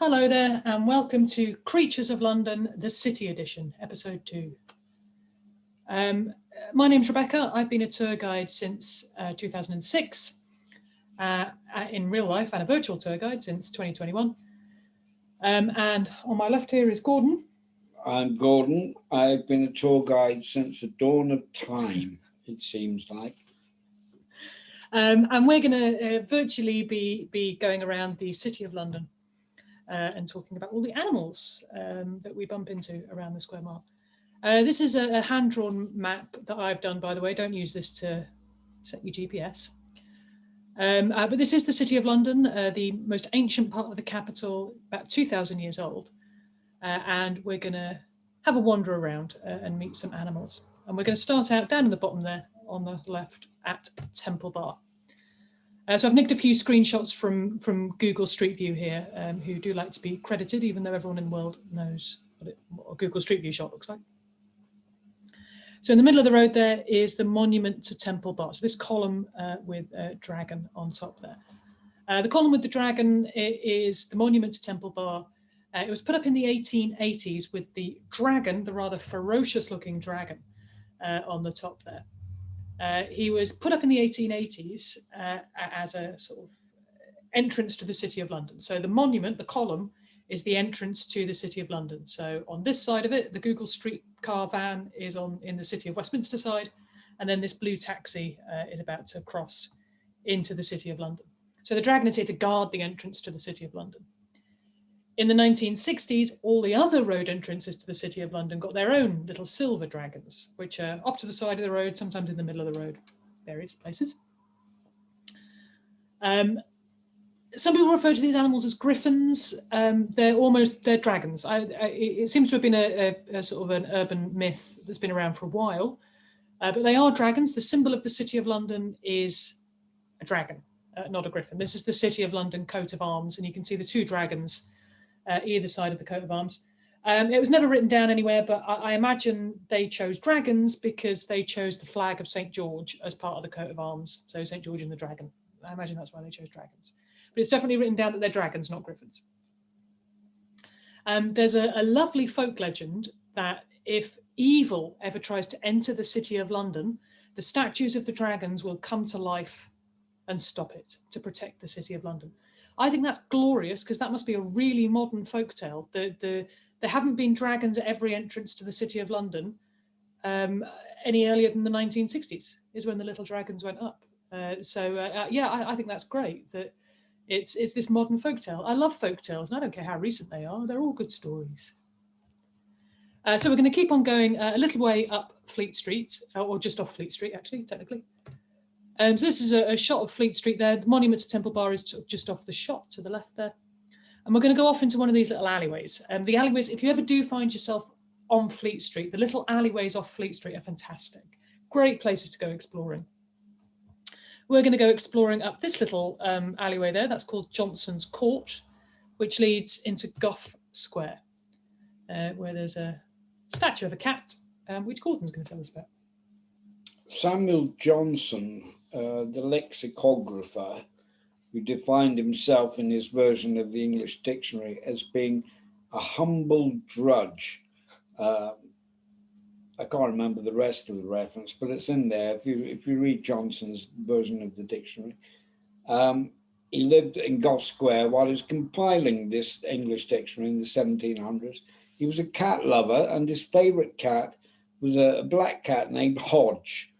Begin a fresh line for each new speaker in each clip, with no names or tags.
Hello there and welcome to Creatures of London, the City Edition, episode 2. My name's Rebecca. I've been a tour guide since 2006, in real life, and a virtual tour guide since 2021. And on my left here is Gordon.
I'm Gordon. I've been a tour guide since the dawn of time, it seems like.
And we're going to virtually be going around the City of London and talking about all the animals that we bump into around the square mile. This is a hand-drawn map that I've done, by the way. Don't use this to set your GPS. But this is the City of London, the most ancient part of the capital, about 2,000 years old. And we're going to have a wander around and meet some animals. And we're going to start out down in the bottom there on the left at Temple Bar. So I've nicked a few screenshots from Google Street View here, who do like to be credited, even though everyone in the world knows what a Google Street View shot looks like. So in the middle of the road there is the monument to Temple Bar. So this column with a dragon on top there. The column with the dragon is the monument to Temple Bar. It was put up in the 1880s with the dragon, the rather ferocious looking dragon, on the top there. He was put up in the 1880s as a sort of entrance to the City of London. So the monument, the column, is the entrance to the City of London. So on this side of it, the Google streetcar van is in the City of Westminster side, and then this blue taxi is about to cross into the City of London. So the dragon is here to guard the entrance to the City of London. In the 1960s, all the other road entrances to the City of London got their own little silver dragons, which are off to the side of the road, sometimes in the middle of the road, various places. Some people refer to these animals as griffins. They're dragons. It seems to have been a sort of an urban myth that's been around for a while, but they are dragons. The symbol of the City of London is a dragon, not a griffin. This is the City of London coat of arms, and you can see the two dragons either side of the coat of arms. It was never written down anywhere, but I imagine they chose dragons because they chose the flag of St. George as part of the coat of arms. So St. George and the dragon. I imagine that's why they chose dragons. But it's definitely written down that they're dragons, not griffins. There's a lovely folk legend that if evil ever tries to enter the City of London, the statues of the dragons will come to life and stop it to protect the City of London. I think that's glorious because that must be a really modern folktale. There haven't been dragons at every entrance to the City of London any earlier than the 1960s, is when the little dragons went up. I think that's great that it's this modern folktale. I love folktales, and I don't care how recent they are. They're all good stories. So we're going to keep on going a little way up Fleet Street, or just off Fleet Street, actually, technically. So this is a shot of Fleet Street there. The monument to Temple Bar is just off the shot to the left there. And we're going to go off into one of these little alleyways. The alleyways, if you ever do find yourself on Fleet Street, the little alleyways off Fleet Street are fantastic. Great places to go exploring. We're going to go exploring up this little alleyway there. That's called Johnson's Court, which leads into Gough Square, where there's a statue of a cat, which Gordon's going to tell us about.
Samuel Johnson, the lexicographer, who defined himself in his version of the English dictionary as being a humble drudge. I can't remember the rest of the reference, but it's in there if you read Johnson's version of the dictionary. He lived in Gough Square while he was compiling this English dictionary in the 1700s. He was a cat lover, and his favourite cat was a black cat named Hodge.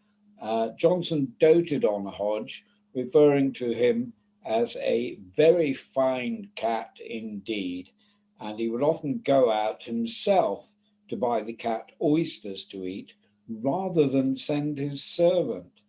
Johnson doted on Hodge, referring to him as a very fine cat indeed, and he would often go out himself to buy the cat oysters to eat rather than send his servant.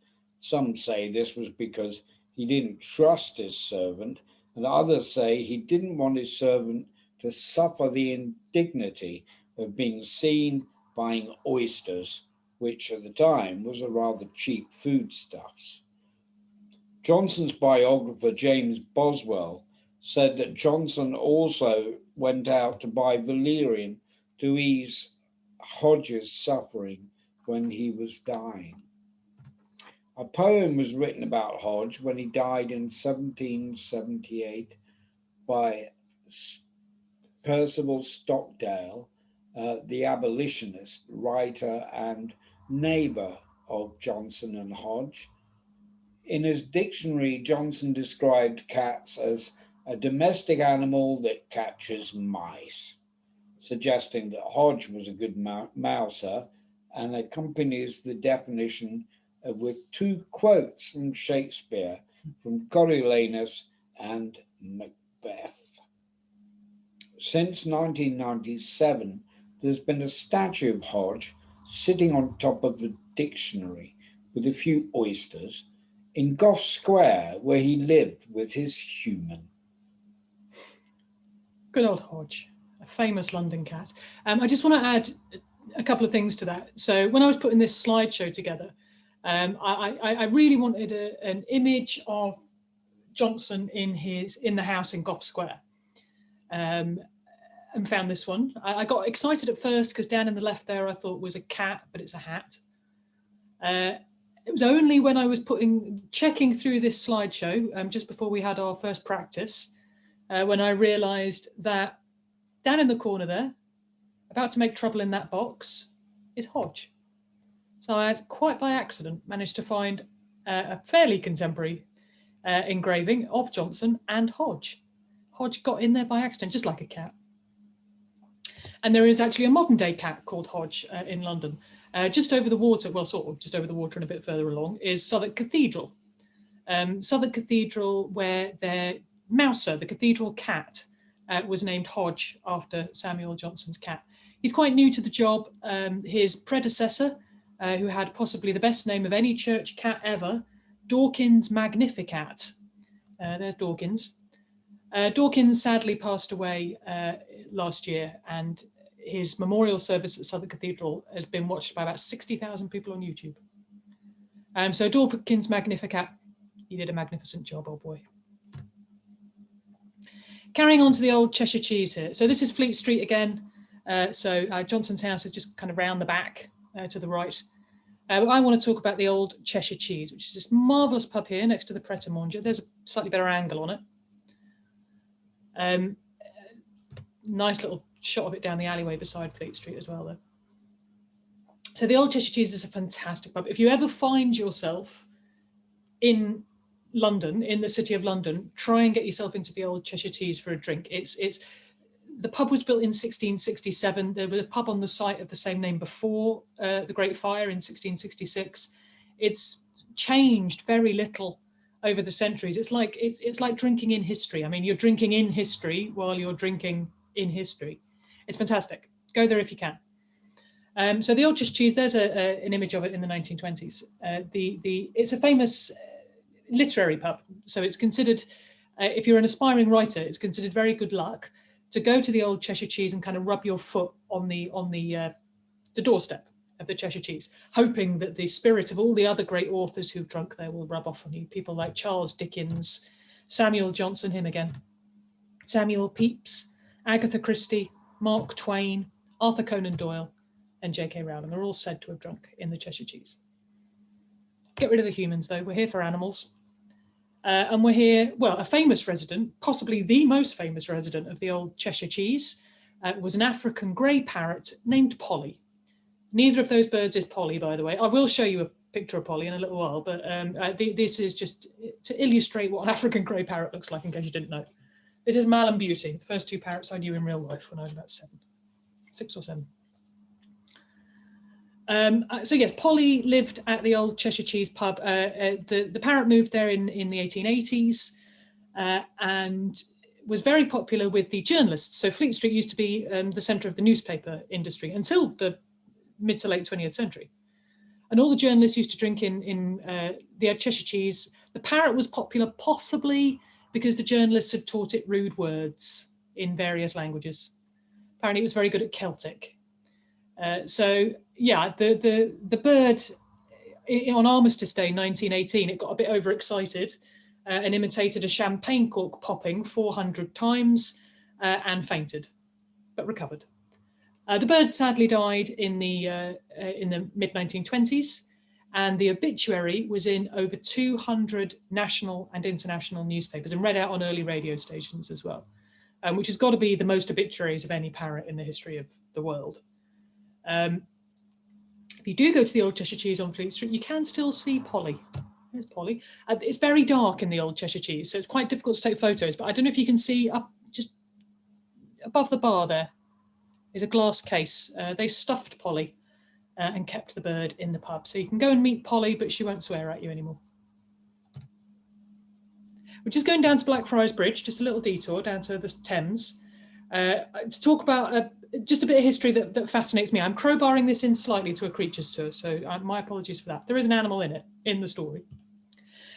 Some say this was because he didn't trust his servant, and others say he didn't want his servant to suffer the indignity of being seen buying oysters, which at the time was a rather cheap foodstuffs. Johnson's biographer, James Boswell, said that Johnson also went out to buy valerian to ease Hodge's suffering when he was dying. A poem was written about Hodge when he died in 1778 by Percival Stockdale, the abolitionist, writer and neighbour of Johnson and Hodge. In his dictionary, Johnson described cats as a domestic animal that catches mice, suggesting that Hodge was a good mouser, and accompanies the definition with two quotes from Shakespeare, from Coriolanus and Macbeth. Since 1997, there's been a statue of Hodge sitting on top of a dictionary with a few oysters in Gough Square, where he lived with his human.
Good old Hodge, a famous London cat. I just want to add a couple of things to that. So when I was putting this slideshow together, I really wanted an image of Johnson in the house in Gough Square, and found this one. I got excited at first because down in the left there I thought was a cat, but it's a hat. It was only when I was checking through this slideshow just before we had our first practice, when I realised that down in the corner there, about to make trouble in that box, is Hodge. So I had, quite by accident, managed to find a fairly contemporary engraving of Johnson and Hodge. Hodge got in there by accident, just like a cat. And there is actually a modern day cat called Hodge in London. Just over the water, well, sort of just over the water and a bit further along, is Southwark Cathedral. Southwark Cathedral, where their mouser, the cathedral cat, was named Hodge after Samuel Johnson's cat. He's quite new to the job. His predecessor, who had possibly the best name of any church cat ever, Dawkins Magnificat. There's Dawkins. Dawkins sadly passed away last year, and his memorial service at Southwark Cathedral has been watched by about 60,000 people on YouTube. So Dawkins Magnificat, he did a magnificent job, old boy. Carrying on to the Old Cheshire Cheese here. So this is Fleet Street again. Johnson's house is just kind of round the back to the right. I want to talk about the Old Cheshire Cheese, which is this marvellous pub here next to the Pret a Manger. There's a slightly better angle on it. Nice little shot of it down the alleyway beside Fleet Street as well, though. So the Old Cheshire Cheese is a fantastic pub. If you ever find yourself in London, in the city of London, try and get yourself into the Old Cheshire Cheese for a drink. The pub was built in 1667. There was a pub on the site of the same name before the Great Fire in 1666. It's changed very little over the centuries. It's like drinking in history. I mean, you're drinking in history while you're drinking in history. It's fantastic. Go there if you can. So the Old Cheshire Cheese, there's an image of it in the 1920s. It's a famous literary pub. So it's considered, if you're an aspiring writer, it's considered very good luck to go to the Old Cheshire Cheese and kind of rub your foot on the doorstep of the Cheshire Cheese, hoping that the spirit of all the other great authors who've drunk there will rub off on you. People like Charles Dickens, Samuel Johnson, him again, Samuel Pepys, Agatha Christie, Mark Twain, Arthur Conan Doyle, and J.K. Rowling are all said to have drunk in the Cheshire Cheese. Get rid of the humans, though. We're here for animals. And we're here, well, a famous resident, possibly the most famous resident of the Old Cheshire Cheese, was an African grey parrot named Polly. Neither of those birds is Polly, by the way. I will show you a picture of Polly in a little while, but this is just to illustrate what an African grey parrot looks like, in case you didn't know. This is Mal and Beauty, the first two parrots I knew in real life when I was about 6 or 7. So yes, Polly lived at the Old Cheshire Cheese pub. The parrot moved there in the 1880s and was very popular with the journalists. So Fleet Street used to be the centre of the newspaper industry until the mid to late 20th century. And all the journalists used to drink in the Old Cheshire Cheese. The parrot was popular possibly because the journalists had taught it rude words in various languages. Apparently it was very good at Celtic. So yeah, the bird on Armistice Day 1918, it got a bit overexcited and imitated a champagne cork popping 400 times and fainted, but recovered. The bird sadly died in the mid-1920s, and the obituary was in over 200 national and international newspapers and read out on early radio stations as well. which has got to be the most obituaries of any parrot in the history of the world. If you do go to the Old Cheshire Cheese on Fleet Street, you can still see Polly. There's Polly. It's very dark in the Old Cheshire Cheese, so it's quite difficult to take photos, but I don't know if you can see up just above the bar there is a glass case. They stuffed Polly and kept the bird in the pub. So you can go and meet Polly, but she won't swear at you anymore. We're just going down to Blackfriars Bridge, just a little detour down to the Thames, to talk about just a bit of history that fascinates me. I'm crowbarring this in slightly to a creatures tour, so my apologies for that. There is an animal in it, in the story.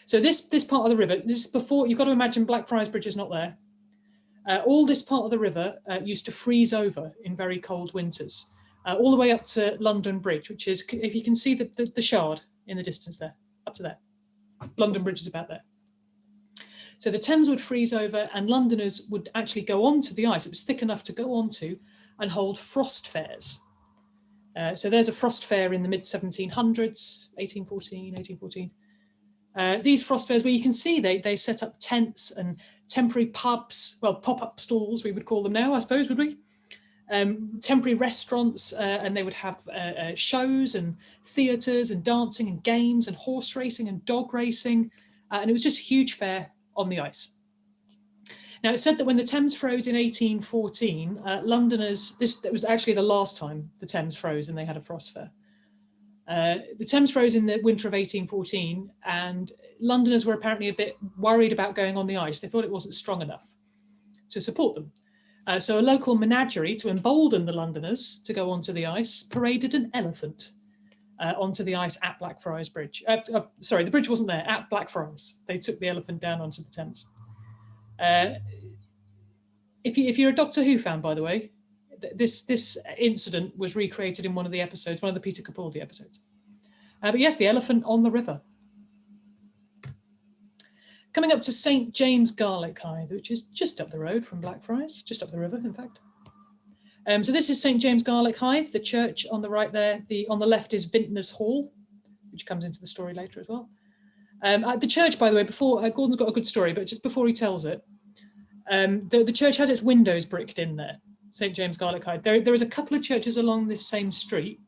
So this part of the river, this is before, you've got to imagine Blackfriars Bridge is not there. All this part of the river used to freeze over in very cold winters, all the way up to London Bridge, which is, if you can see the Shard in the distance there, up to there. London Bridge is about there. So the Thames would freeze over and Londoners would actually go onto the ice. It was thick enough to go onto and hold frost fairs. So there's a frost fair in the mid-1700s, 1814. These frost fairs, where you can see they set up tents and temporary pubs, well, pop-up stalls, we would call them now, I suppose, would we? Temporary restaurants, and they would have shows and theatres and dancing and games and horse racing and dog racing. And it was just a huge fair on the ice. Now, it's said that when the Thames froze in 1814, Londoners, that was actually the last time the Thames froze and they had a frost fair. The Thames froze in the winter of 1814, and Londoners were apparently a bit worried about going on the ice. They thought it wasn't strong enough to support them. So a local menagerie, to embolden the Londoners to go onto the ice, paraded an elephant onto the ice at Blackfriars Bridge. Sorry, the bridge wasn't there, at Blackfriars. They took the elephant down onto the Thames. If you're a Doctor Who fan, by the way, this incident was recreated in one of the episodes, one of the Peter Capaldi episodes. But yes, the elephant on the river. Coming up to St. James Garlich Hythe, which is just up the road from Blackfriars, just up the river, in fact. So this is St. James Garlich Hythe, the church on the right there. On the left is Vintners Hall, which comes into the story later as well. The church, by the way, before Gordon's got a good story, but just before he tells it, the church has its windows bricked in there, St. James Garlich Hythe. There is a couple of churches along this same street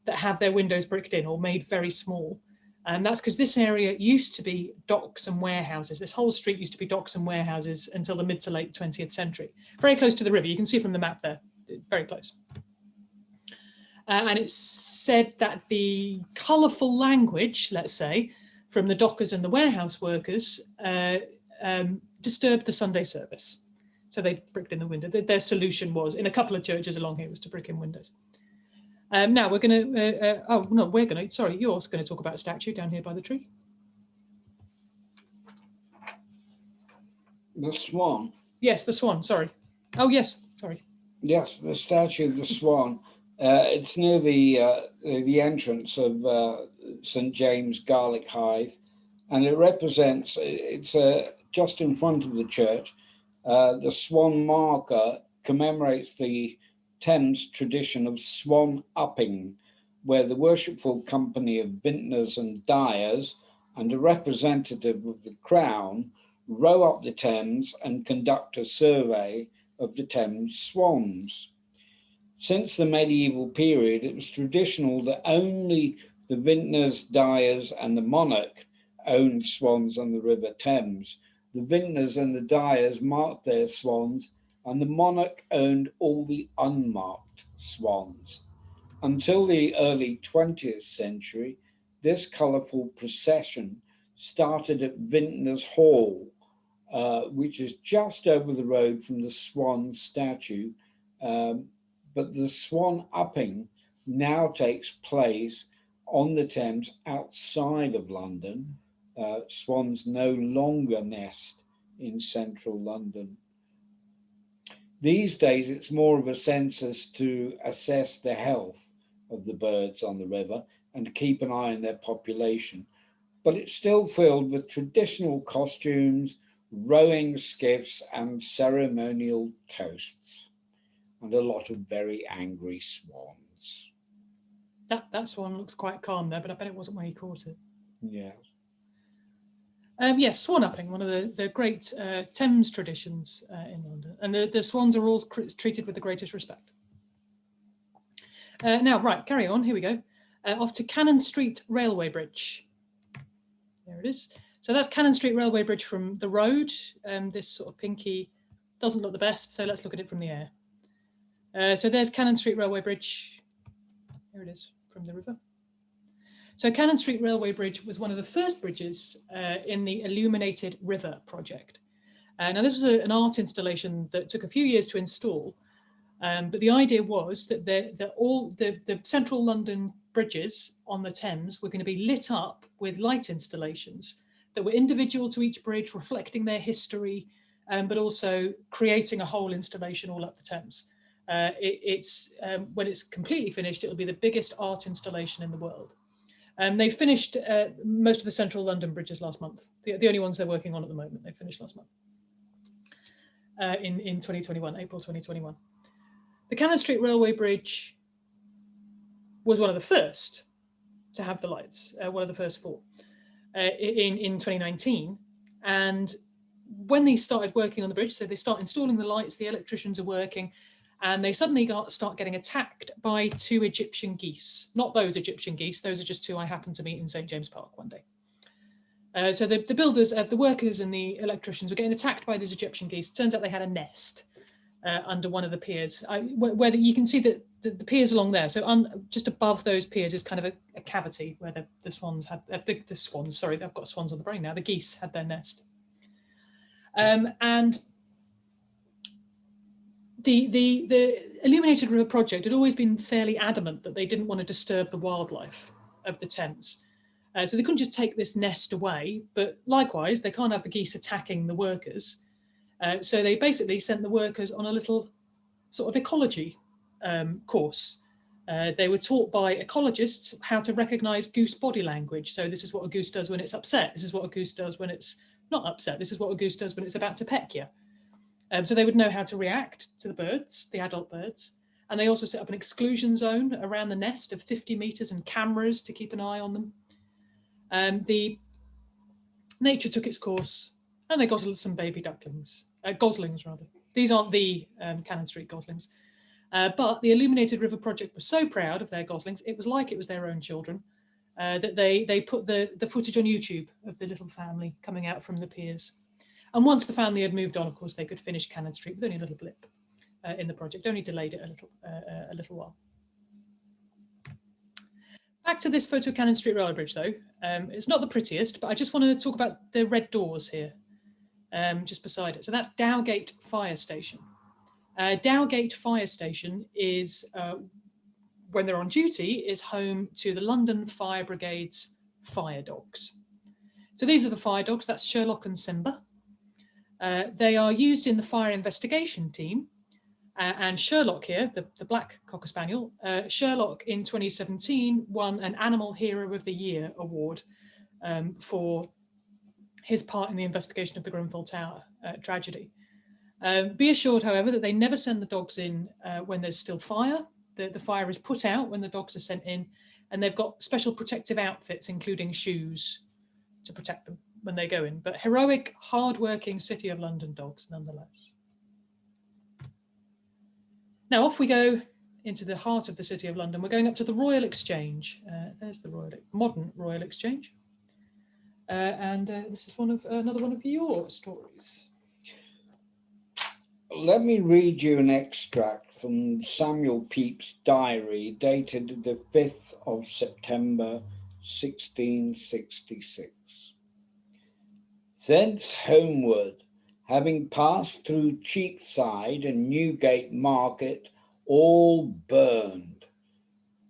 that have their windows bricked in or made very small. And that's because this area used to be docks and warehouses. This whole street used to be docks and warehouses until the mid to late 20th century. Very close to the river. You can see from the map there, very close. And it's said that the colourful language, let's say, from the dockers and the warehouse workers disturbed the Sunday service. So they bricked in the window. Their solution was, in a couple of churches along here, was to brick in windows. Now we're going to, sorry, you're also going to talk about a statue down here by the tree.
The swan.
Yes, the swan, sorry. Oh, yes, sorry.
Yes, the statue of the swan. It's near the entrance of St. James Garlich Hythe, and it represents, it's just in front of the church. The swan marker commemorates the Thames tradition of swan upping, where the worshipful company of vintners and dyers and a representative of the Crown row up the Thames and conduct a survey of the Thames swans. Since the medieval period, it was traditional that only the vintners, dyers, and the monarch owned swans on the River Thames. The vintners and the dyers marked their swans, and the monarch owned all the unmarked swans. Until the early 20th century, this colourful procession started at Vintners Hall, which is just over the road from the swan statue. But the swan upping now takes place on the Thames outside of London. Swans no longer nest in central London. These days, it's more of a census to assess the health of the birds on the river and to keep an eye on their population. But it's still filled with traditional costumes, rowing skiffs, and ceremonial toasts, and a lot of very angry swans.
That swan looks quite calm there, but I bet it wasn't when he caught it.
Yeah.
Yes, swan upping, one of the great Thames traditions in London. And the swans are all treated with the greatest respect. Now, right, carry on. Here we go. Off to Canon Street Railway Bridge. There it is. So that's Canon Street Railway Bridge from the road. This sort of pinky doesn't look the best, so let's look at it from the air. So there's Canon Street Railway Bridge. There it is from the river. So Canon Street Railway Bridge was one of the first bridges in the Illuminated River project. Now this was an art installation that took a few years to install, but the idea was that all the central London bridges on the Thames were going to be lit up with light installations that were individual to each bridge, reflecting their history, but also creating a whole installation all up the Thames. When it's completely finished, it'll be the biggest art installation in the world. They finished most of the central London bridges last month. The only ones they're working on at the moment, they finished last month. In 2021, April 2021. The Canon Street Railway Bridge was one of the first to have the lights, one of the first four in 2019. And when they started working on the bridge, so they start installing the lights, the electricians are working, and they suddenly start getting attacked by 2 Egyptian geese. Not those Egyptian geese, those are just 2 I happened to meet in St. James Park one day. So the builders, the workers and the electricians were getting attacked by these Egyptian geese. Turns out they had a nest under one of the piers, where you can see that the piers along there. So just above those piers is kind of a cavity where the swans had, the swans, sorry, I've got swans on the brain now, the geese had their nest. And the Illuminated River project had always been fairly adamant that they didn't want to disturb the wildlife of the Thames. So they couldn't just take this nest away, but likewise, they can't have the geese attacking the workers. So they basically sent the workers on a little sort of ecology course. They were taught by ecologists how to recognize goose body language. So this is what a goose does when it's upset. This is what a goose does when it's not upset. This is what a goose does when it's about to peck you. So they would know how to react to the birds, the adult birds. And they also set up an exclusion zone around the nest of 50 meters and cameras to keep an eye on them. The nature took its course and they got some baby ducklings, goslings rather. These aren't the Canon Street goslings, but the Illuminated River project was so proud of their goslings, it was like it was their own children, that they put the footage on YouTube of the little family coming out from the piers. And once the family had moved on, of course, they could finish Canon Street with only a little blip in the project, only delayed it a little while. Back to this photo of Canon Street Railway Bridge, though. It's not the prettiest, but I just want to talk about the red doors here, just beside it. So that's Dowgate Fire Station. Dowgate Fire Station is, when they're on duty, is home to the London Fire Brigade's fire dogs. So these are the fire dogs, that's Sherlock and Simba. They are used in the fire investigation team. And Sherlock here, the black Cocker Spaniel, Sherlock in 2017 won an Animal Hero of the Year award for his part in the investigation of the Grenfell Tower tragedy. Be assured, however, that they never send the dogs in when there's still fire. The fire is put out when the dogs are sent in, and they've got special protective outfits, including shoes, to protect them when they go in. But heroic, hard-working City of London dogs, nonetheless. Now off we go into the heart of the City of London. We're going up to the Royal Exchange. There's the modern Royal Exchange. This is another one of your stories.
Let me read you an extract from Samuel Pepys' diary dated the 5th of September 1666. Thence homeward, having passed through Cheapside and Newgate Market, all burned,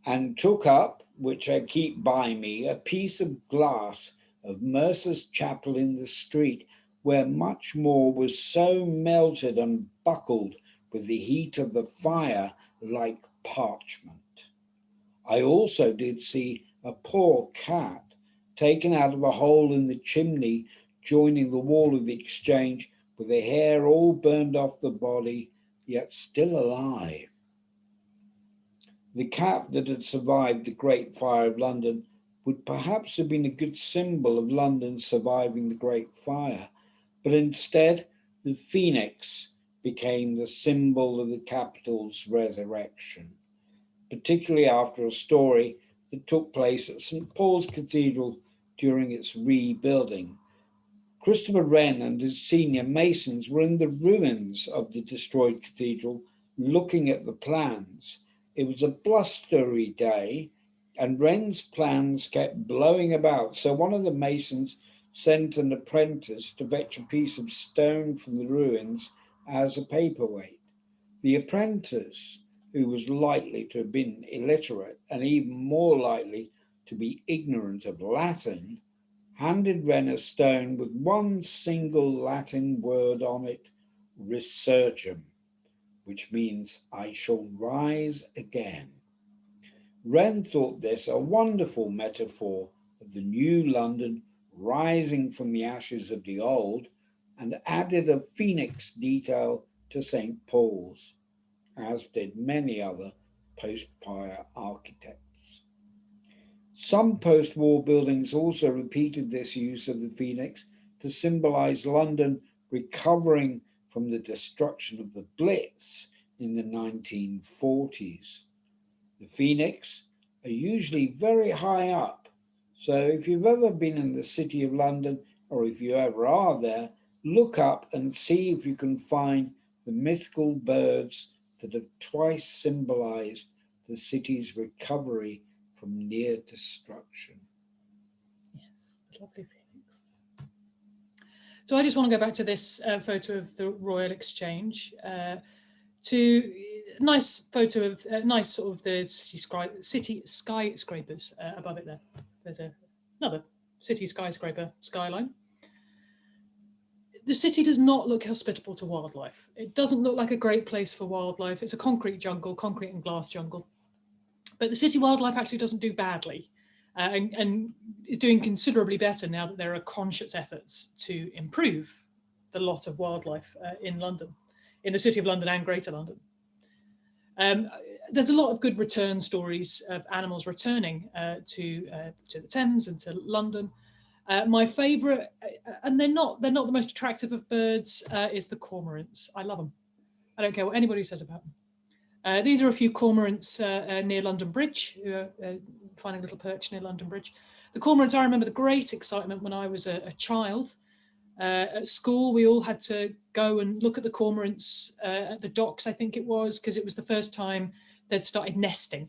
and took up, which I keep by me, a piece of glass of Mercer's Chapel in the street, where much more was so melted and buckled with the heat of the fire like parchment. I also did see a poor cat taken out of a hole in the chimney joining the wall of the Exchange, with the hair all burned off the body, yet still alive. The cat that had survived the Great Fire of London would perhaps have been a good symbol of London surviving the Great Fire, but instead the phoenix became the symbol of the capital's resurrection, particularly after a story that took place at St. Paul's Cathedral during its rebuilding. Christopher Wren and his senior masons were in the ruins of the destroyed cathedral looking at the plans. It was a blustery day, and Wren's plans kept blowing about, so one of the masons sent an apprentice to fetch a piece of stone from the ruins as a paperweight. The apprentice, who was likely to have been illiterate and even more likely to be ignorant of Latin, handed Wren a stone with one single Latin word on it, resurgam, which means I shall rise again. Wren thought this a wonderful metaphor of the new London rising from the ashes of the old, and added a phoenix detail to St. Paul's, as did many other post-fire architects. Some post-war buildings also repeated this use of the phoenix to symbolize London recovering from the destruction of the Blitz in the 1940s. The phoenix are usually very high up, so if you've ever been in the City of London, or if you ever are there, look up and see if you can find the mythical birds that have twice symbolized the city's recovery from near destruction.
Yes, the lovely phoenix. So I just want to go back to this photo of the Royal Exchange, to a nice photo of nice sort of the city skyscrapers above it there. There's another city skyscraper skyline. The city does not look hospitable to wildlife. It doesn't look like a great place for wildlife. It's a concrete jungle, concrete and glass jungle. But the city wildlife actually doesn't do badly, and is doing considerably better now that there are conscious efforts to improve the lot of wildlife in London, in the City of London and Greater London. There's a lot of good return stories of animals returning to the Thames and to London. My favourite, and they're not the most attractive of birds, is the cormorants. I love them. I don't care what anybody says about them. These are a few cormorants near London Bridge, finding a little perch near London Bridge. The cormorants, I remember the great excitement when I was a child. At school, we all had to go and look at the cormorants at the docks, I think it was, because it was the first time they'd started nesting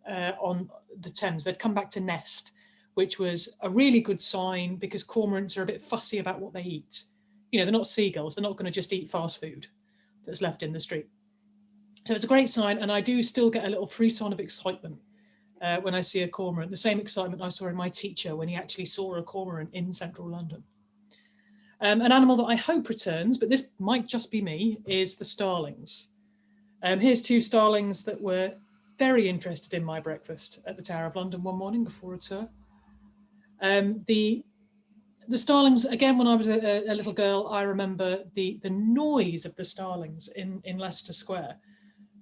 on the Thames. They'd come back to nest, which was a really good sign because cormorants are a bit fussy about what they eat. You know, they're not seagulls. They're not going to just eat fast food that's left in the street. So it's a great sign, and I do still get a little frisson of excitement when I see a cormorant, the same excitement I saw in my teacher when he actually saw a cormorant in central London. An animal that I hope returns, but this might just be me, is the starlings. Here's two starlings that were very interested in my breakfast at the Tower of London one morning before a tour. The starlings, again, when I was a little girl, I remember the noise of the starlings in Leicester Square.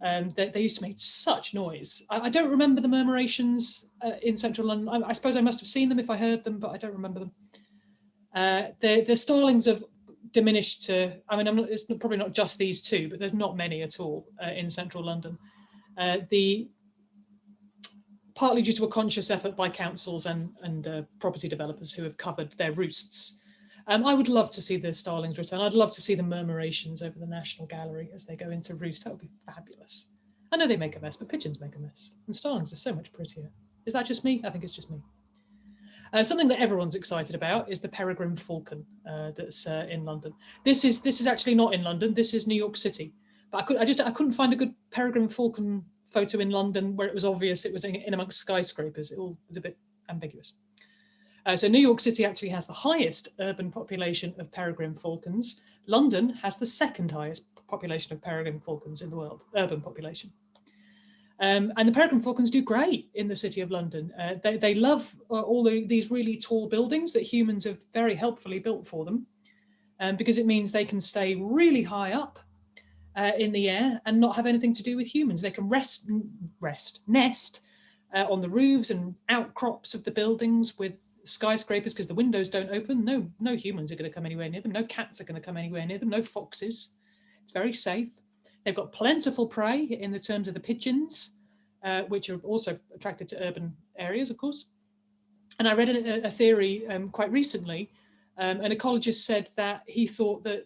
They used to make such noise. I don't remember the murmurations in central London. I suppose I must have seen them if I heard them, but I don't remember them. The starlings have diminished to, I mean, it's probably not just these two, but there's not many at all in central London. Partly due to a conscious effort by councils and property developers who have covered their roosts. I would love to see the starlings return. I'd love to see the murmurations over the National Gallery as they go into roost. That would be fabulous. I know they make a mess, but pigeons make a mess. And starlings are so much prettier. Is that just me? I think it's just me. Something that everyone's excited about is the peregrine falcon that's in London. This is actually not in London. This is New York City. But I couldn't find a good peregrine falcon photo in London where it was obvious it was in amongst skyscrapers. It all was a bit ambiguous. So New York City actually has the highest urban population of peregrine falcons. London has the second highest population of peregrine falcons in the world, urban population. And the peregrine falcons do great in the City of London. They love all these really tall buildings that humans have very helpfully built for them, because it means they can stay really high up in the air and not have anything to do with humans. They can nest on the roofs and outcrops of the buildings with skyscrapers because the windows don't open. No humans are going to come anywhere near them. No cats are going to come anywhere near them. No foxes. It's very safe. They've got plentiful prey in the terms of the pigeons, which are also attracted to urban areas, of course. And I read a theory quite recently. An ecologist said that he thought that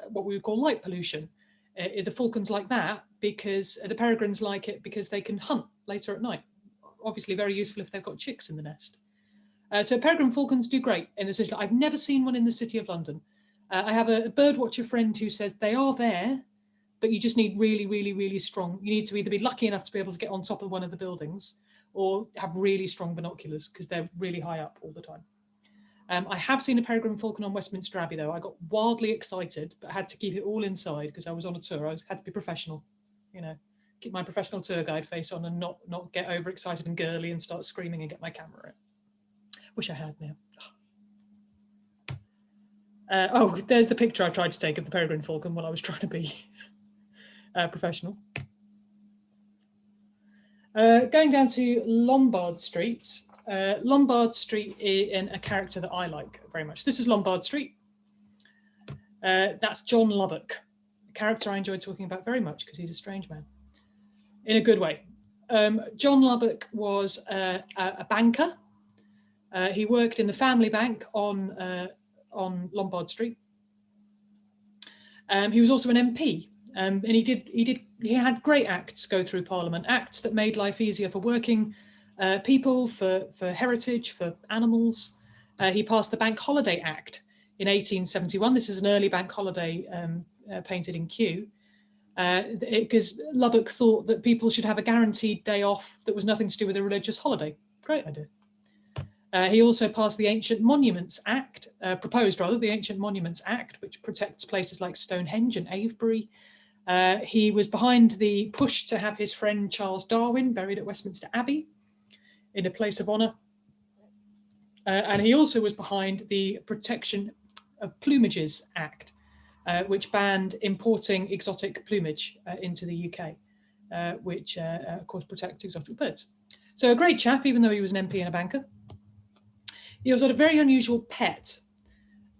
what we would call light pollution, the falcons like that because the peregrines like it because they can hunt later at night. Obviously very useful if they've got chicks in the nest. So peregrine falcons do great in the city. I've never seen one in the City of London. I have a bird watcher friend who says they are there, but you just need really, really, really strong. You need to either be lucky enough to be able to get on top of one of the buildings or have really strong binoculars because they're really high up all the time. I have seen a peregrine falcon on Westminster Abbey, though. I got wildly excited, but had to keep it all inside because I was on a tour. Had to be professional, keep my professional tour guide face on and not get overexcited and girly and start screaming and get my camera in. Wish I had now. There's the picture I tried to take of the peregrine falcon while I was trying to be professional. Going down to Lombard Street. Lombard Street in a character that I like very much. This is Lombard Street. That's John Lubbock, a character I enjoy talking about very much because he's a strange man, in a good way. John Lubbock was a banker. He worked in the family bank on Lombard Street. He was also an MP, and he had great acts go through Parliament, acts that made life easier for working people, for heritage, for animals. He passed the Bank Holiday Act in 1871. This is an early bank holiday painted in Kew, because Lubbock thought that people should have a guaranteed day off that was nothing to do with a religious holiday. Great idea. He also passed the Ancient Monuments Act, proposed rather, the Ancient Monuments Act, which protects places like Stonehenge and Avebury. He was behind the push to have his friend Charles Darwin buried at Westminster Abbey in a place of honour. And he also was behind the Protection of Plumages Act, which banned importing exotic plumage into the UK, which of course protects exotic birds. So a great chap, even though he was an MP and a banker. He also had a very unusual pet.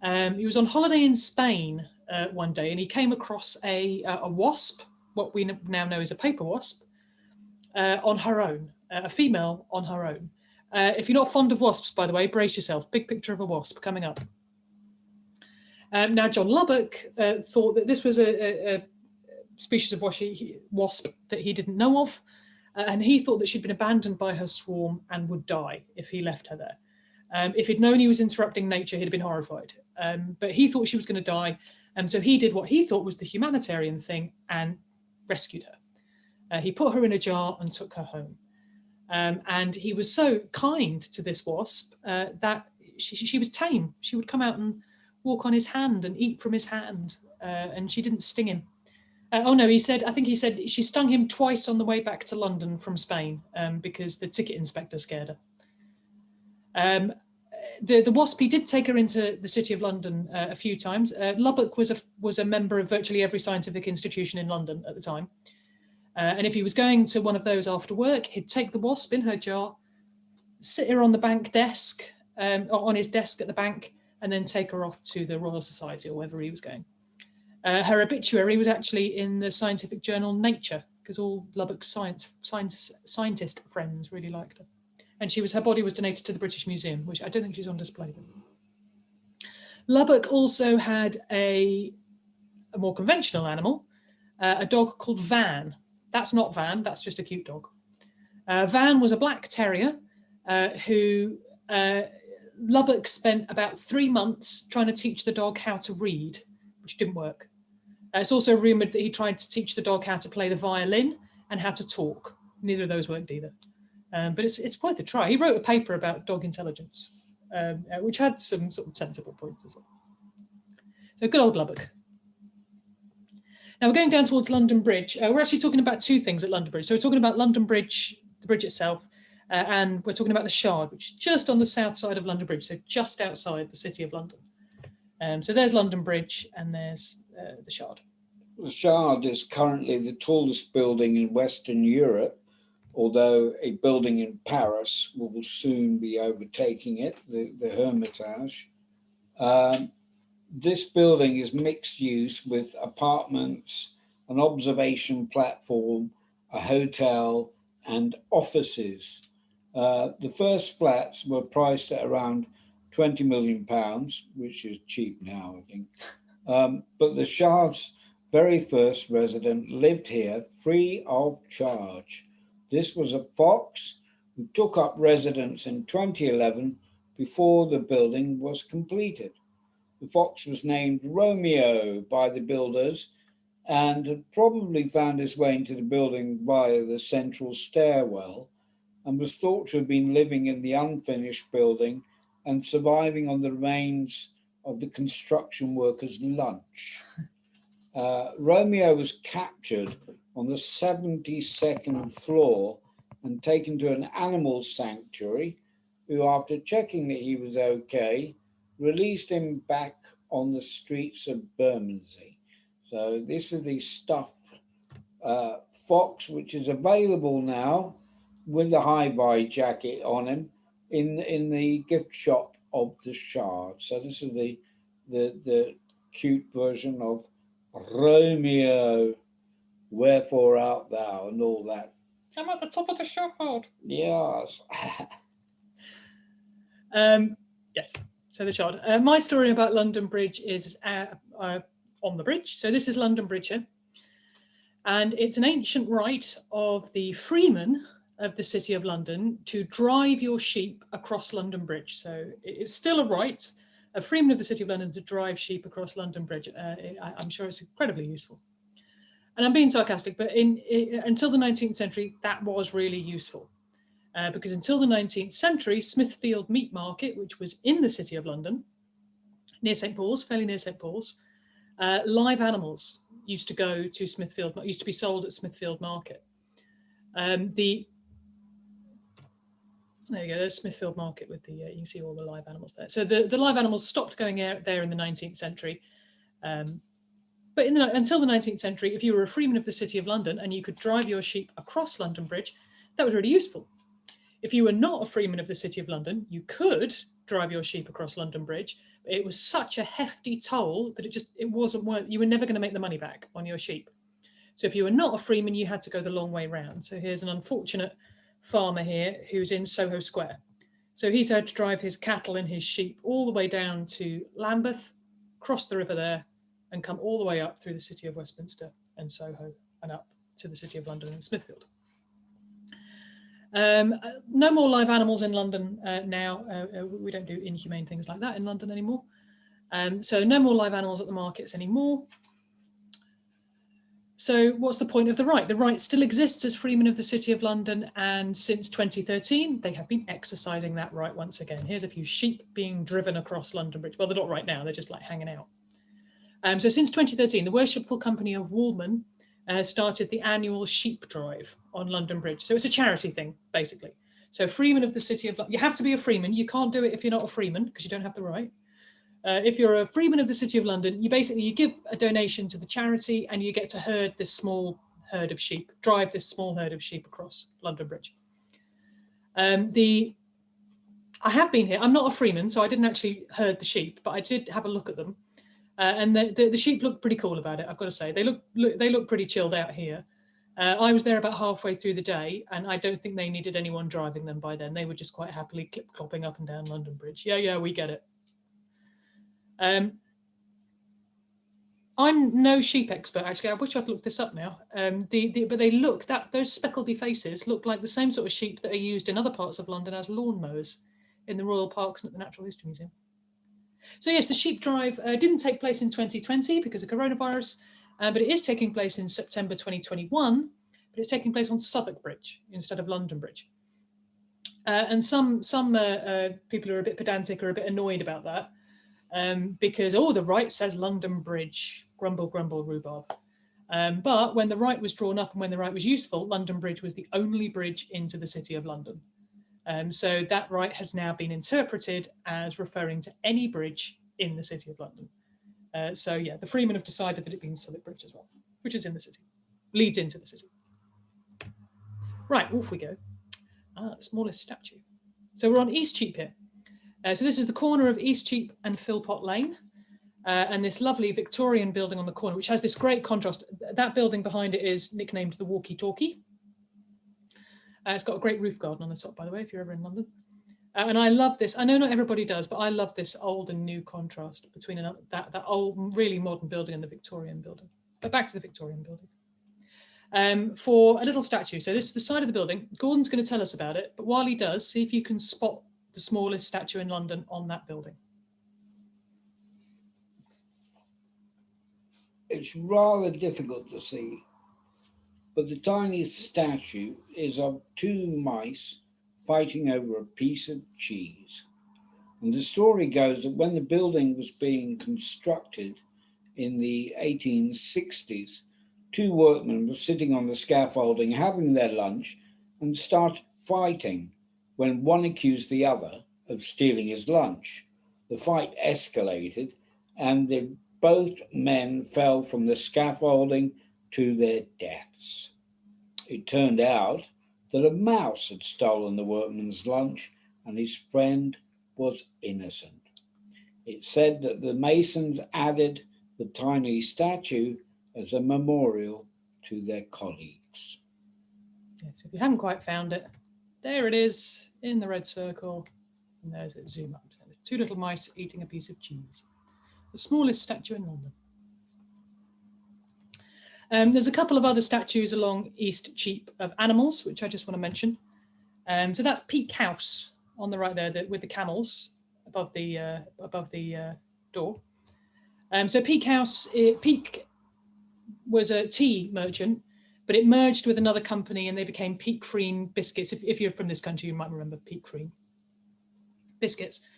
He was on holiday in Spain one day, and he came across a wasp, what we now know as a paper wasp, on her own, a female on her own. If you're not fond of wasps, by the way, brace yourself. Big picture of a wasp coming up. Now, John Lubbock thought that this was a species of wasp that he didn't know of, and he thought that she'd been abandoned by her swarm and would die if he left her there. If he'd known he was interrupting nature, he'd have been horrified. But he thought she was going to die, and so he did what he thought was the humanitarian thing and rescued her. He put her in a jar and took her home. And he was so kind to this wasp that she was tame. She would come out and walk on his hand and eat from his hand, and she didn't sting him. I think he said she stung him twice on the way back to London from Spain because the ticket inspector scared her. The wasp, he did take her into the City of London a few times. Lubbock was a member of virtually every scientific institution in London at the time. And if he was going to one of those after work, he'd take the wasp in her jar, sit her on the bank desk, on his desk at the bank, and then take her off to the Royal Society or wherever he was going. Her obituary was actually in the scientific journal Nature, because all Lubbock's scientist friends really liked her. And her body was donated to the British Museum, which I don't think she's on display. Lubbock also had a more conventional animal, a dog called Van. That's not Van, that's just a cute dog. Van was a black terrier who Lubbock spent about 3 months trying to teach the dog how to read, which didn't work. It's also rumoured that he tried to teach the dog how to play the violin and how to talk. Neither of those worked either. But it's worth a try. He wrote a paper about dog intelligence, which had some sort of sensible points as well. So good old Lubbock. Now we're going down towards London Bridge. We're actually talking about two things at London Bridge. So we're talking about London Bridge, the bridge itself, and we're talking about the Shard, which is just on the south side of London Bridge, so just outside the City of London. So there's London Bridge and there's the Shard.
The Shard is currently the tallest building in Western Europe, although a building in Paris will soon be overtaking it, the Hermitage. This building is mixed use with apartments, an observation platform, a hotel, and offices. The first flats were priced at around £20 million, which is cheap now, I think. But the Shah's very first resident lived here free of charge. This was a fox who took up residence in 2011 before the building was completed. The fox was named Romeo by the builders and had probably found his way into the building via the central stairwell and was thought to have been living in the unfinished building and surviving on the remains of the construction workers' lunch. Romeo was captured on the 72nd floor and taken to an animal sanctuary, who, after checking that he was okay, released him back on the streets of Bermondsey. So this is the stuffed fox, which is available now with the high-buy jacket on him in the gift shop of the Shard. So this is the cute version of Romeo, wherefore art thou, and all that.
I'm at the top of the Shard.
Yes.
Yes. So the Shard. My story about London Bridge is on the bridge. So this is London Bridge here. And it's an ancient right of the freemen of the City of London to drive your sheep across London Bridge. So it's still a right of freemen of the City of London to drive sheep across London Bridge. I'm sure it's incredibly useful. And I'm being sarcastic, but until the 19th century, that was really useful. Because until the 19th century, Smithfield Meat Market, which was in the City of London, near St. Paul's, fairly near St. Paul's, live animals used to go to Smithfield, used to be sold at Smithfield Market. There you go, there's Smithfield Market with the, you can see all the live animals there. So the live animals stopped going there in the 19th century. But until the 19th century, if you were a freeman of the City of London and you could drive your sheep across London Bridge, that was really useful. If you were not a freeman of the City of London, you could drive your sheep across London Bridge, but it was such a hefty toll that it wasn't worth, you were never going to make the money back on your sheep. So if you were not a freeman, you had to go the long way round. So here's an unfortunate farmer here who's in Soho Square. So he's had to drive his cattle and his sheep all the way down to Lambeth, cross the river there, and come all the way up through the city of Westminster and Soho and up to the City of London and Smithfield. No more live animals in London now. We don't do inhumane things like that in London anymore. So no more live animals at the markets anymore. So what's the point of the right? The right still exists as freemen of the City of London, and since 2013, they have been exercising that right once again. Here's a few sheep being driven across London Bridge. Well, they're not right now, they're just like hanging out. So since 2013, the Worshipful Company of Woolmen started the annual sheep drive on London Bridge. So it's a charity thing, basically. So freemen of the City of London, you have to be a freeman. You can't do it if you're not a freeman because you don't have the right. If you're a freeman of the City of London, you give a donation to the charity and you get to herd this small herd of sheep, drive this small herd of sheep across London Bridge. I have been here. I'm not a freeman, so I didn't actually herd the sheep, but I did have a look at them. And the sheep look pretty cool about it, I've got to say. They look pretty chilled out here. I was there about halfway through the day, and I don't think they needed anyone driving them by then. They were just quite happily clip-clopping up and down London Bridge. Yeah, we get it. I'm no sheep expert, actually. I wish I'd looked this up now. But they look, those speckledy faces look like the same sort of sheep that are used in other parts of London as lawn mowers in the Royal Parks and at the Natural History Museum. So yes, the sheep drive didn't take place in 2020 because of coronavirus, but it is taking place in September 2021, but it's taking place on Southwark Bridge instead of London Bridge. And some people are a bit pedantic or a bit annoyed about that because, the right says London Bridge, grumble, grumble, rhubarb. But when the right was drawn up and when the right was useful, London Bridge was the only bridge into the City of London. So that right has now been interpreted as referring to any bridge in the City of London. So yeah, the freemen have decided that it means Southwark Bridge as well, which is in the city, leads into the city. Right, off we go. The smallest statue. So we're on Eastcheap here. So this is the corner of Eastcheap and Philpot Lane. and this lovely Victorian building on the corner, which has this great contrast. That building behind it is nicknamed the Walkie Talkie. It's got a great roof garden on the top, by the way, if you're ever in London. And I love this. I know not everybody does, but I love this old and new contrast between that old, really modern building and the Victorian building. But back to the Victorian building. For a little statue. So this is the side of the building. Gordon's going to tell us about it. But while he does, see if you can spot the smallest statue in London on that building.
It's rather difficult to see, but the tiniest statue is of two mice fighting over a piece of cheese. And the story goes that when the building was being constructed in the 1860s, two workmen were sitting on the scaffolding having their lunch and started fighting when one accused the other of stealing his lunch. The fight escalated and both men fell from the scaffolding to their deaths. It turned out that a mouse had stolen the workman's lunch and his friend was innocent. It said that the masons added the tiny statue as a memorial to their colleagues.
Yeah, so if you haven't quite found it, there it is in the red circle. And there's it, zoom up. So two little mice eating a piece of cheese. The smallest statue in London. There's a couple of other statues along East Cheap of animals, which I just want to mention. So that's Peak House on the right there, with the camels above the door. So Peak House, Peak was a tea merchant, but it merged with another company and they became Peak Cream Biscuits. If you're from this country, you might remember Peak Cream Biscuits.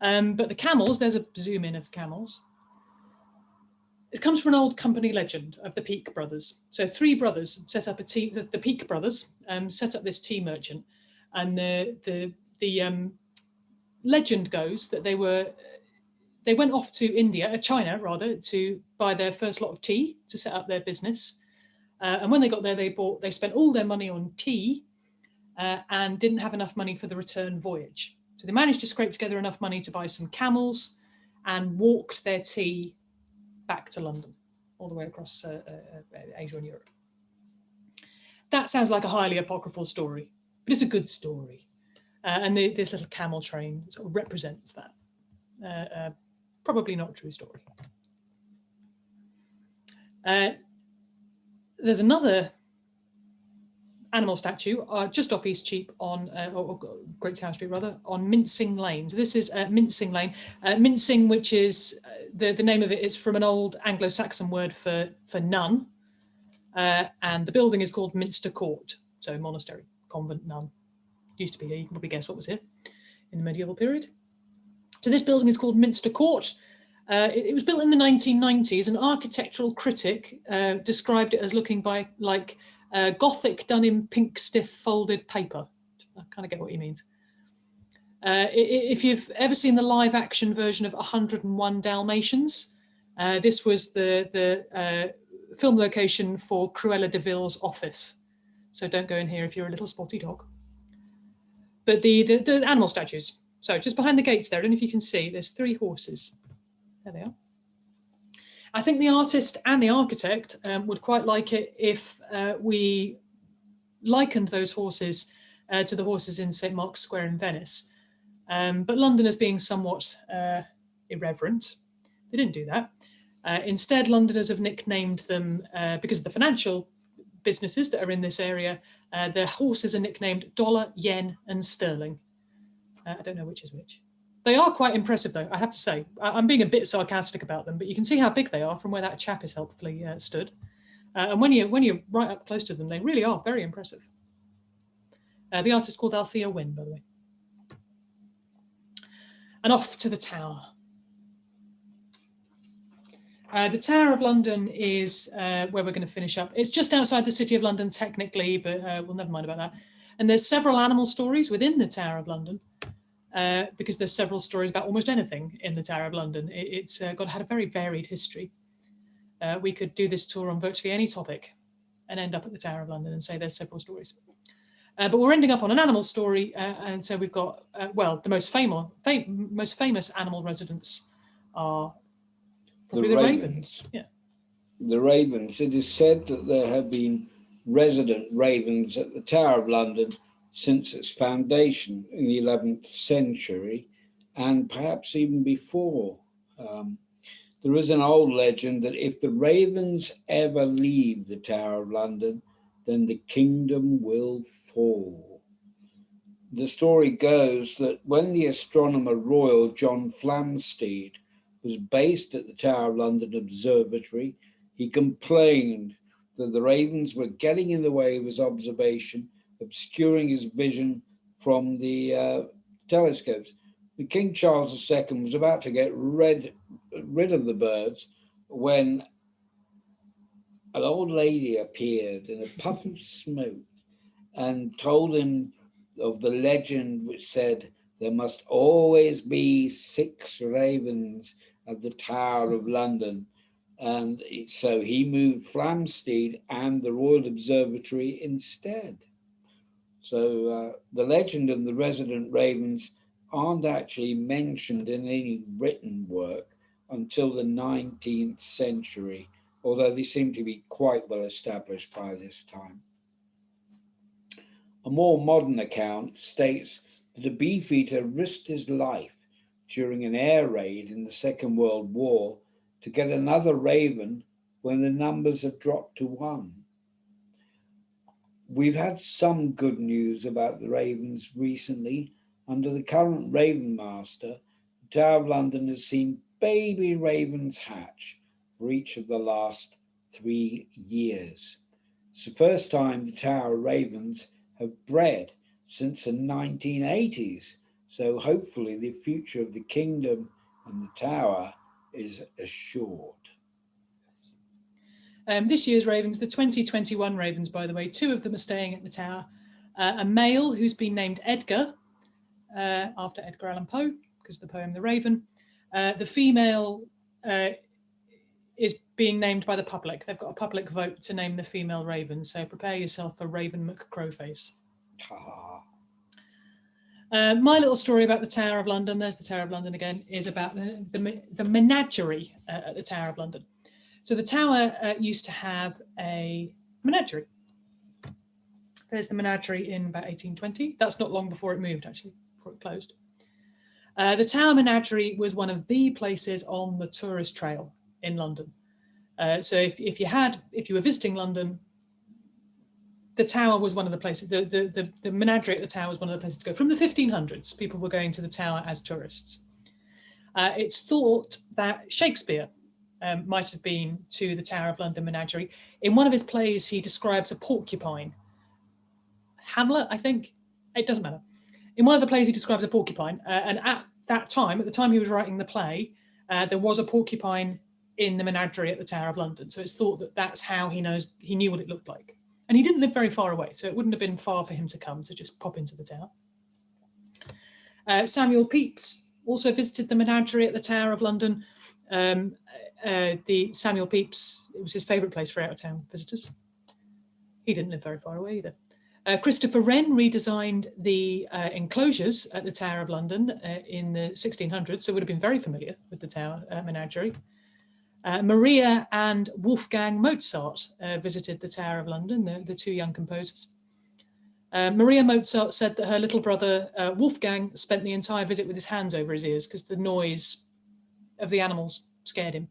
But the camels, there's a zoom in of the camels. It comes from an old company legend of the Peak brothers. So three brothers set up the Peak brothers set up this tea merchant. And the legend goes that they went off to China rather, to buy their first lot of tea to set up their business. And when they got there, they spent all their money on tea and didn't have enough money for the return voyage. So they managed to scrape together enough money to buy some camels and walked their tea back to London, all the way across Asia and Europe. That sounds like a highly apocryphal story, but it's a good story. And this little camel train sort of represents that. Probably not a true story. There's another animal statue just off East Cheap on, or Great Tower Street rather, on Mincing Lane. So this is Mincing Lane. Mincing, which is, the name of it is from an old Anglo-Saxon word for nun. And the building is called Minster Court. So monastery, convent, nun. Used to be here, you can probably guess what was here in the medieval period. So this building is called Minster Court. It was built in the 1990s. An architectural critic described it as looking like Gothic done in pink, stiff, folded paper. I kind of get what he means. If you've ever seen the live action version of 101 Dalmatians, this was the film location for Cruella de Vil's Office. So don't go in here if you're a little spotty dog. But the animal statues. So just behind the gates there, I don't know if you can see, there's three horses. There they are. I think the artist and the architect would quite like it if we likened those horses to the horses in St. Mark's Square in Venice. But Londoners being somewhat irreverent, they didn't do that. Instead, Londoners have nicknamed them, because of the financial businesses that are in this area, the horses are nicknamed dollar, yen, and sterling. I don't know which is which. They are quite impressive, though, I have to say. I'm being a bit sarcastic about them, but you can see how big they are from where that chap is helpfully stood. And when you're right up close to them, they really are very impressive. The artist called Althea Wynne, by the way. And off to the Tower. The Tower of London is where we're going to finish up. It's just outside the City of London, technically, but we'll never mind about that. And there's several animal stories within the Tower of London, because there's several stories about almost anything in the Tower of London. It's had a very varied history. We could do this tour on virtually any topic and end up at the Tower of London and say there's several stories. But we're ending up on an animal story, and so we've got, well, the most famous animal residents are Probably the ravens. Yeah.
The ravens. It is said that there have been resident ravens at the Tower of London since its foundation in the 11th century, and perhaps even before. There is an old legend that if the ravens ever leave the Tower of London, then the kingdom will fall. The story goes that when the astronomer royal John Flamsteed was based at the Tower of London Observatory, he complained that the ravens were getting in the way of his observation, obscuring his vision from the telescopes. King Charles II was about to get rid of the birds when an old lady appeared in a puff of smoke and told him of the legend which said there must always be 6 ravens at the Tower of London. And so he moved Flamsteed and the Royal Observatory instead. So the legend of the resident ravens aren't actually mentioned in any written work until the 19th century, although they seem to be quite well established by this time. A more modern account states that a beefeater risked his life during an air raid in the Second World War to get another raven when the numbers have dropped to 1. We've had some good news about the ravens recently. Under the current Raven Master, the Tower of London has seen baby ravens hatch for each of the last 3 years. It's the first time the Tower ravens have bred since the 1980s. So hopefully the future of the kingdom and the Tower is assured.
This year's ravens, the 2021 ravens, by the way, 2 of them are staying at the Tower. A male who's been named Edgar, after Edgar Allan Poe, because of the poem The Raven. The female is being named by the public. They've got a public vote to name the female raven, so prepare yourself for Raven McCrowface. My little story about the Tower of London, there's the Tower of London again, is about the menagerie at the Tower of London. So the Tower used to have a menagerie. There's the menagerie in about 1820. That's not long before it moved, actually, before it closed. The Tower Menagerie was one of the places on the tourist trail in London. So if you were visiting London, the Tower was one of the places, the menagerie at the Tower was one of the places to go. From the 1500s, people were going to the Tower as tourists. It's thought that Shakespeare might have been to the Tower of London Menagerie. In one of his plays, he describes a porcupine. Hamlet, I think. It doesn't matter. In one of the plays, he describes a porcupine. And at that time, at the time he was writing the play, there was a porcupine in the menagerie at the Tower of London. So it's thought that that's how he knew what it looked like. And he didn't live very far away, so it wouldn't have been far for him to come to just pop into the Tower. Samuel Pepys also visited the menagerie at the Tower of London. The Samuel Pepys, it was his favourite place for out-of-town visitors. He didn't live very far away either. Christopher Wren redesigned the enclosures at the Tower of London in the 1600s, so would have been very familiar with the Tower menagerie. Maria and Wolfgang Mozart visited the Tower of London, the 2 young composers. Maria Mozart said that her little brother Wolfgang spent the entire visit with his hands over his ears because the noise of the animals scared him.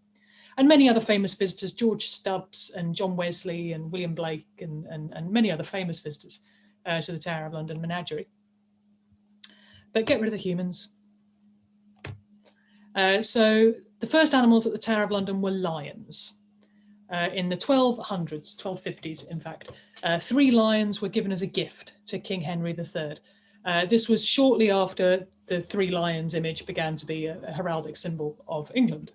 And many other famous visitors, George Stubbs and John Wesley and William Blake and many other famous visitors to the Tower of London Menagerie. But get rid of the humans. So the first animals at the Tower of London were lions. In the 1250s, in fact, 3 lions were given as a gift to King Henry III. This was shortly after the 3 lions image began to be a heraldic symbol of England.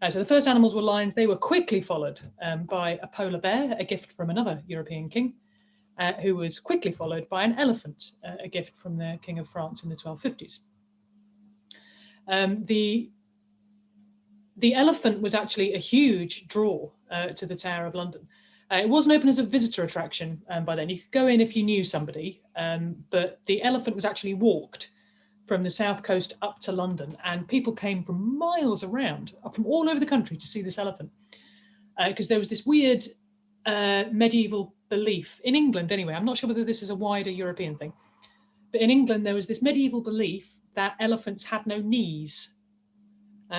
So the first animals were lions. They were quickly followed by a polar bear, a gift from another European king, who was quickly followed by an elephant, a gift from the King of France in the 1250s. The elephant was actually a huge draw to the Tower of London. It wasn't open as a visitor attraction by then. You could go in if you knew somebody, but the elephant was actually walked from the south coast up to London, and people came from miles around, from all over the country to see this elephant, because there was this weird medieval belief in England anyway. I'm not sure whether this is a wider European thing, but in England there was this medieval belief that elephants had no knees.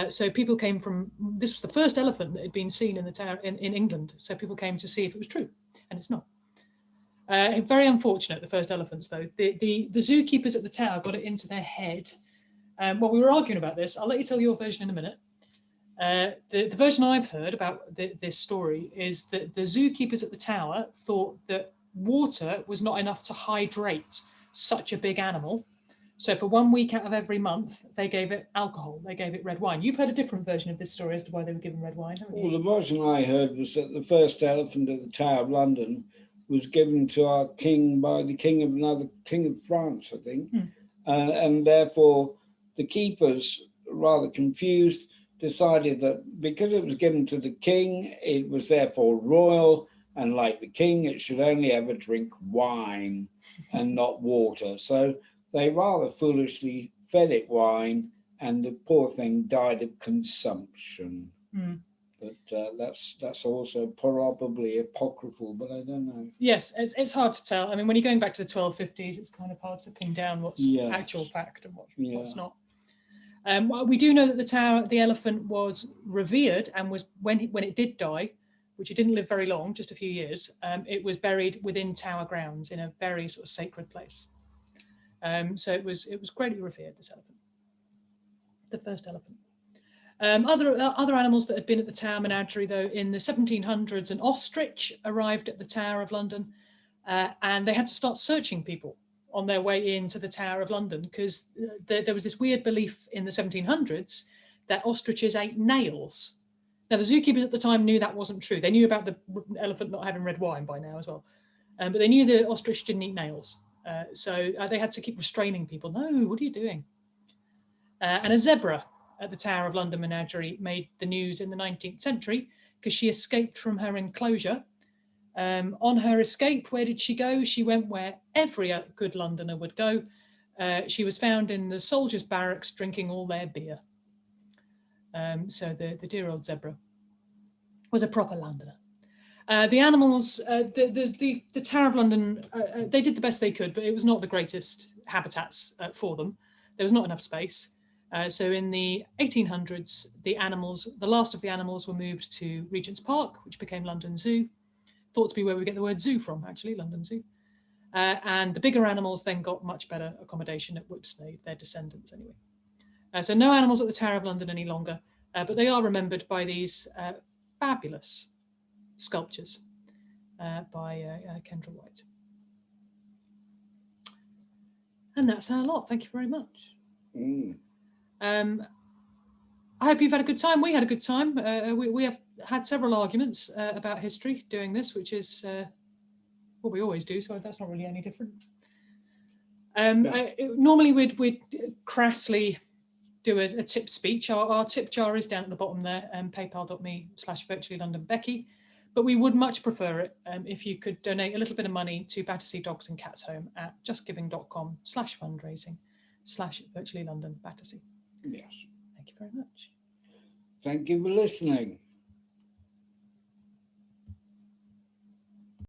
So people came from, this was the first elephant that had been seen in the tower in England. So people came to see if it was true, and it's not. Very unfortunate, the first elephants though. The zookeepers at the tower got it into their head. While we were arguing about this, I'll let you tell your version in a minute. The version I've heard about this story is that the zookeepers at the tower thought that water was not enough to hydrate such a big animal. So for 1 week out of every month, they gave it alcohol, they gave it red wine. You've heard a different version of this story as to why they were given red wine, haven't you?
Well, the version I heard was that the first elephant at the Tower of London was given to our king by the king of France, I think. And therefore the keepers, rather confused, decided that because it was given to the king, it was therefore royal, and like the king, it should only ever drink wine and not water. So they rather foolishly fed it wine, and the poor thing died of consumption. But that's also probably apocryphal, but I don't know.
Yes, it's hard to tell. I mean, when you're going back to the 1250s, it's kind of hard to pin down what's actual fact and what's not. We do know that the elephant was revered, and was when it did die, which it didn't live very long, just a few years, it was buried within Tower grounds in a very sort of sacred place. So it was greatly revered, this elephant, the first elephant. Other animals that had been at the Tower menagerie, though, in the 1700s, an ostrich arrived at the Tower of London, and they had to start searching people on their way into the Tower of London, because there was this weird belief in the 1700s that ostriches ate nails. Now, the zookeepers at the time knew that wasn't true. They knew about the elephant not having red wine by now as well, but they knew the ostrich didn't eat nails. So they had to keep restraining people. No, what are you doing? And a zebra at the Tower of London menagerie made the news in the 19th century because she escaped from her enclosure. On her escape, where did she go? She went where every good Londoner would go. She was found in the soldiers' barracks drinking all their beer. So the dear old zebra was a proper Londoner. The animals, the Tower of London, they did the best they could, but it was not the greatest habitats for them. There was not enough space. So in the 1800s, the last of the animals were moved to Regent's Park, which became London Zoo. Thought to be where we get the word zoo from, actually, London Zoo. And the bigger animals then got much better accommodation at Whipsnade, their descendants anyway. So no animals at the Tower of London any longer, but they are remembered by these fabulous sculptures by Kendall White. And that's our lot. Thank you very much. I hope you've had a good time. We had a good time. We have had several arguments about history doing this, which is what we always do, so that's not really any different. Normally we'd crassly do a tip speech. Our tip jar is down at the bottom there, paypal.me/virtuallylondonbecky. But we would much prefer it if you could donate a little bit of money to Battersea Dogs and Cats Home at justgiving.com/fundraising/virtuallylondonbattersea.
Yes.
Thank you very much.
Thank you for listening.